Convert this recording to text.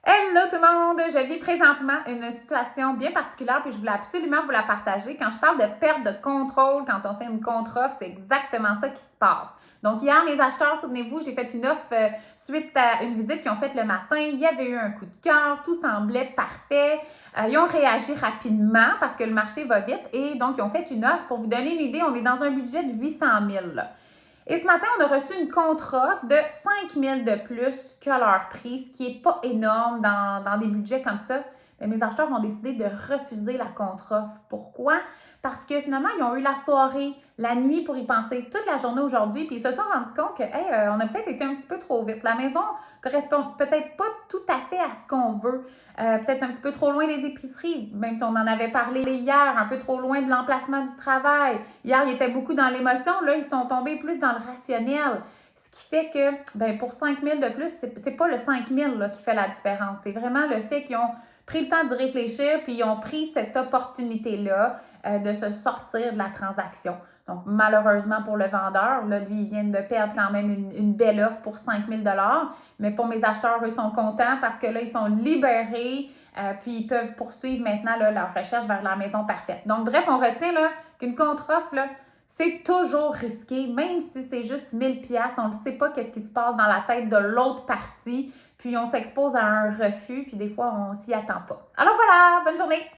Hello tout le monde! Je vis présentement une situation bien particulière puis je voulais absolument vous la partager. Quand je parle de perte de contrôle, quand on fait une contre-offre, c'est exactement ça qui se passe. Donc hier, mes acheteurs, souvenez-vous, j'ai fait une offre suite à une visite qu'ils ont faite le matin. Il y avait eu un coup de cœur, tout semblait parfait. Ils ont réagi rapidement parce que le marché va vite et donc ils ont fait une offre. Pour vous donner une idée, on est dans un budget de 800 000. Et ce matin, on a reçu une contre-offre de 5 000 de plus que leur prix, ce qui n'est pas énorme dans des budgets comme ça. Mais mes acheteurs ont décidé de refuser la contre-offre. Pourquoi? Parce que finalement, ils ont eu la soirée, la nuit pour y penser toute la journée aujourd'hui, puis ils se sont rendus compte que, hey, on a peut-être été un petit peu trop vite. La maison correspond peut-être pas tout à fait à ce qu'on veut. Peut-être un petit peu trop loin des épiceries, même si on en avait parlé hier, un peu trop loin de l'emplacement du travail. Hier, ils étaient beaucoup dans l'émotion, là, ils sont tombés plus dans le rationnel. Ce qui fait que, ben, pour 5 000 de plus, c'est pas le 5 000 là, qui fait la différence. C'est vraiment le fait qu'ils ont pris le temps d'y réfléchir, puis ils ont pris cette opportunité-là de se sortir de la transaction. Donc, malheureusement pour le vendeur, là, lui, il vient de perdre quand même une belle offre pour 5 000 mais pour mes acheteurs, eux sont contents parce que là, ils sont libérés, puis ils peuvent poursuivre maintenant là, leur recherche vers la maison parfaite. Donc, bref, on retient là, qu'une contre-offre, là, c'est toujours risqué, même si c'est juste 1000$, on ne sait pas qu'est-ce qui se passe dans la tête de l'autre partie, puis on s'expose à un refus, puis des fois, on s'y attend pas. Alors voilà, bonne journée!